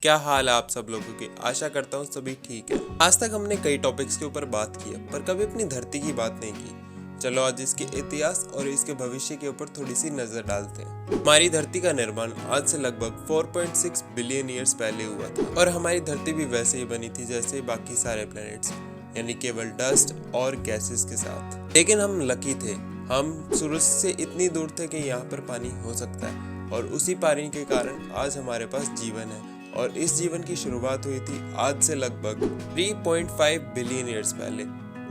क्या हाल है आप सब लोगों के। आशा करता हूँ सभी ठीक है। आज तक हमने कई टॉपिक्स के ऊपर बात की है पर कभी अपनी धरती की बात नहीं की। चलो आज इसके इतिहास और इसके भविष्य के ऊपर थोड़ी सी नजर डालते हैं। हमारी धरती का निर्माण आज से लगभग 4.6 बिलियन ईयर्स पहले हुआ था और हमारी धरती भी वैसे ही बनी थी जैसे बाकी सारे प्लैनेट्स, यानी केवल डस्ट और गैसेस के साथ। लेकिन हम लकी थे, हम सूरज से इतनी दूर थे कि यहाँ पर पानी हो सकता है और उसी पानी के कारण आज हमारे पास जीवन है। और इस जीवन की शुरुआत हुई थी आज से लगभग 3.5 बिलियन ईयर्स पहले।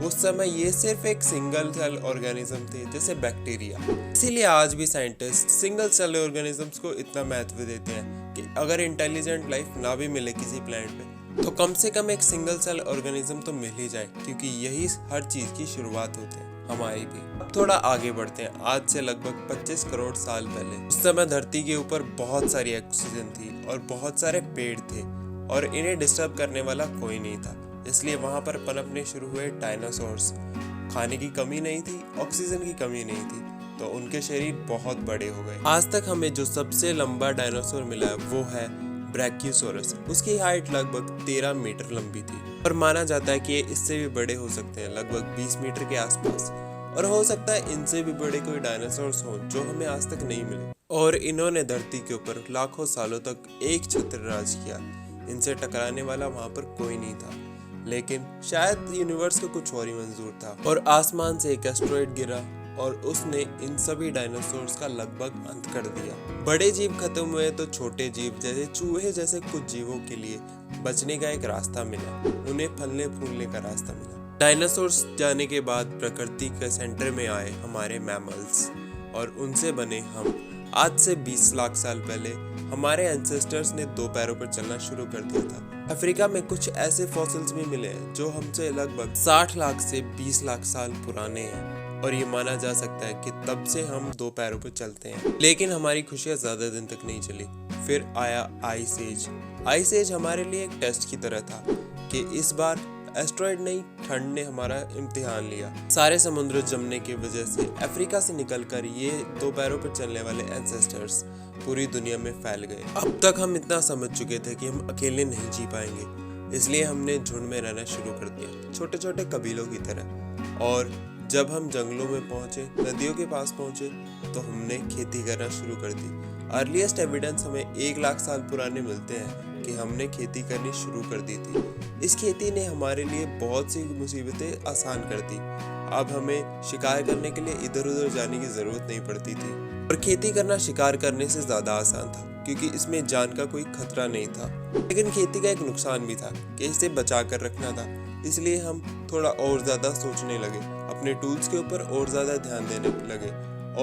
उस समय ये सिर्फ एक सिंगल सेल ऑर्गेनिज्म थे जैसे बैक्टीरिया। इसीलिए आज भी साइंटिस्ट सिंगल सेल ऑर्गेनिजम्स को इतना महत्व देते हैं कि अगर इंटेलिजेंट लाइफ ना भी मिले किसी प्लैनेट पे तो कम से कम एक सिंगल सेल ऑर्गेनिज्म तो मिल ही जाए, क्योंकि यही हर चीज की शुरुआत होती है हमारी भी। अब थोड़ा आगे बढ़ते हैं। आज से लगभग 25 करोड़ साल पहले उस समय धरती के ऊपर बहुत सारी ऑक्सीजन थी और बहुत सारे पेड़ थे और इन्हें डिस्टर्ब करने वाला कोई नहीं था, इसलिए वहां पर पनपने शुरू हुए डायनासोर्स। खाने की कमी नहीं थी, ऑक्सीजन की कमी नहीं थी, तो उनके शरीर बहुत बड़े हो गए। आज तक हमें जो सबसे लंबा डायनासोर मिला है वो है ब्रैकियोसोरस। उसकी हाइट लगभग 13 मीटर लंबी थी और माना जाता है कि ये इससे भी बड़े हो सकते हैं, लगभग 20 मीटर के आसपास। और हो सकता है इनसे भी बड़े कोई डायनासोर्स हों जो हमें आज तक नहीं मिले। और इन्होंने धरती के ऊपर लाखों सालों तक एक छत्र राज किया। इनसे टकराने वाला वहां पर कोई नहीं था, लेकिन शायद यूनिवर्स को कुछ और ही मंजूर था और आसमान से एक एस्टेरॉयड गिरा और उसने इन सभी डायनासोर्स का लगभग अंत कर दिया। बड़े जीव खत्म हुए तो छोटे जीव जैसे चूहे जैसे कुछ जीवों के लिए बचने का एक रास्ता मिला, उन्हें फलने फूलने का रास्ता मिला। डायनासोर्स जाने के बाद प्रकृति के सेंटर में आए हमारे मैमल्स और उनसे बने हम। आज से 20 लाख साल पहले हमारे एंसेस्टर्स ने 2 पैरों पर चलना शुरू कर दिया था। अफ्रीका में कुछ ऐसे फॉसिल्स भी मिले हैं जो हमसे लगभग 60 लाख से 20 लाख साल पुराने हैं और ये माना जा सकता है कि तब से हम 2 पैरों पर चलते हैं। लेकिन हमारी खुशियां ज्यादा दिन तक नहीं चली। फिर आया आइस एज। आइस एज हमारे लिए एक टेस्ट की तरह था कि इस बार एस्टेरॉयड नहीं, ठंड ने हमारा इम्तिहान लिया। सारे समुद्र जमने की वजह से अफ्रीका से निकलकर ये 2 पैरों पर चलने वाले एंसेस्टर्स पूरी दुनिया में फैल गए। अब तक हम इतना समझ चुके थे कि हम अकेले नहीं जी पाएंगे, इसलिए हमने झुंड में रहना शुरू कर दिया, छोटे छोटे कबीलों की तरह। और जब हम जंगलों में पहुंचे, नदियों के पास पहुंचे, तो हमने खेती करना शुरू कर दी। अर्लीस्ट एविडेंस हमें 1 लाख साल पुराने मिलते हैं कि हमने खेती करनी शुरू कर दी थी। इस खेती ने हमारे लिए बहुत सी मुसीबतें आसान कर दी। अब हमें शिकार करने के लिए इधर उधर जाने की जरूरत नहीं पड़ती थी और खेती करना शिकार करने से ज्यादा आसान था क्योंकि इसमें जान का कोई खतरा नहीं था। लेकिन खेती का एक नुकसान भी था कि इसे बचा कर रखना था, इसलिए हम थोड़ा और ज्यादा सोचने लगे, अपने टूल्स के ऊपर और ज्यादा ध्यान देने लगे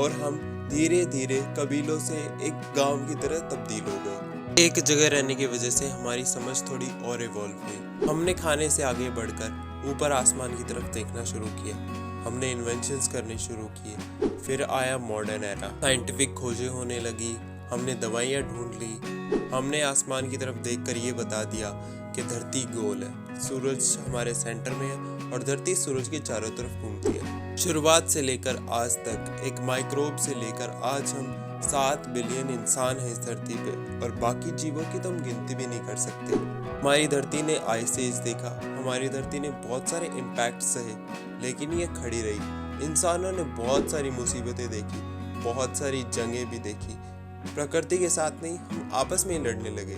और हम धीरे धीरे कबीलों से एक गांव की तरह तब्दील हो गए। एक जगह रहने की वजह से हमारी समझ थोड़ी और इवॉल्व हुई। हमने खाने से आगे बढ़कर ऊपर आसमान की तरफ देखना शुरू किया। हमने इन्वेंशंस करने शुरू किए। फिर आया मॉडर्न एरा। साइंटिफिक खोजें होने लगी, हमने दवाइयाँ ढूंढ ली। हमने आसमान की तरफ देखकर ये बता दिया कि धरती गोल है, सूरज हमारे सेंटर में है और धरती सूरज के चारों तरफ घूमती है। शुरुआत से लेकर आज तक, एक माइक्रोब से लेकर आज हम 7 बिलियन इंसान हैं इस धरती पे और बाकी जीवों की तो हम गिनती भी नहीं कर सकते। हमारी धरती ने आइस एज देखा, हमारी धरती ने बहुत सारे इम्पैक्ट सहे, लेकिन ये खड़ी रही। इंसानों ने बहुत सारी मुसीबतें देखी, बहुत सारी जंगें भी देखी। प्रकृति के साथ नहीं, हम आपस में ही लड़ने लगे,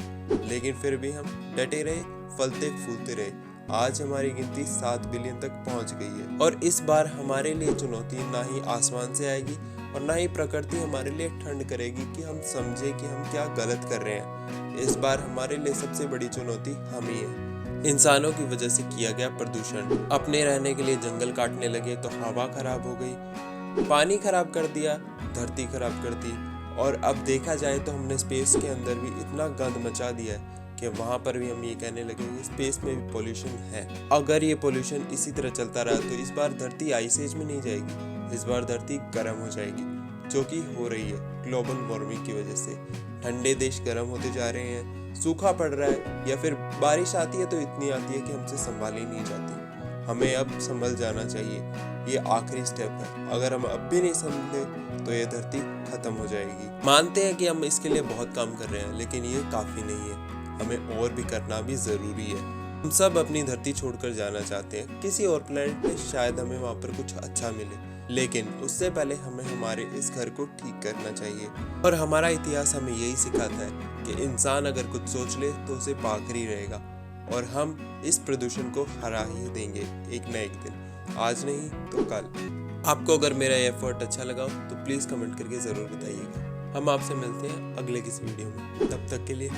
लेकिन फिर भी हम डटे रहे, फलते फूलते रहे। आज हमारी गिनती 7 बिलियन तक पहुंच गई है और इस बार हमारे लिए चुनौती ना ही आसमान से आएगी और ना ही प्रकृति हमारे लिए ठंड करेगी कि हम समझे कि हम क्या गलत कर रहे हैं। इस बार हमारे लिए सबसे बड़ी चुनौती हम ही है। इंसानों की वजह से किया गया प्रदूषण। अपने रहने के लिए जंगल काटने लगे तो हवा खराब हो गई, पानी खराब कर दिया, धरती खराब कर दी और अब देखा जाए तो हमने स्पेस के अंदर भी इतना गंद मचा दिया है कि वहाँ पर भी हम ये कहने लगे कि स्पेस में भी पोल्यूशन है। अगर ये पोल्यूशन इसी तरह चलता रहा तो इस बार धरती आइस एज में नहीं जाएगी, इस बार धरती गर्म हो जाएगी, जो कि हो रही है ग्लोबल वार्मिंग की वजह से। ठंडे देश गर्म होते जा रहे हैं, सूखा पड़ रहा है या फिर बारिश आती है तो इतनी आती है कि हमसे संभाली नहीं जाती। हमें अब संभल जाना चाहिए, ये आखिरी स्टेप है। अगर हम अब भी नहीं संभले तो ये धरती खत्म हो जाएगी। मानते हैं कि हम इसके लिए बहुत काम कर रहे हैं, लेकिन ये काफी नहीं है। हमें और भी करना भी ज़रूरी है। हम सब अपनी धरती छोड़कर जाना चाहते हैं, किसी और प्लेनेट पे शायद हमें वहाँ पर कुछ अच्छा मिले, लेकिन उससे पहले हमें हमारे इस घर को ठीक करना चाहिए। और हमारा इतिहास हमें यही सिखाता है कि इंसान अगर कुछ सोच ले तो उसे पाकर ही रहेगा, और हम इस प्रदूषण को हरा ही देंगे एक न एक दिन, आज नहीं तो कल। आपको अगर मेरा ये एफर्ट अच्छा लगा तो प्लीज़ कमेंट करके ज़रूर बताइएगा। हम आपसे मिलते हैं अगले किसी वीडियो में, तब तक के लिए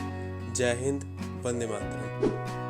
जय हिंद, वंदे मातरम।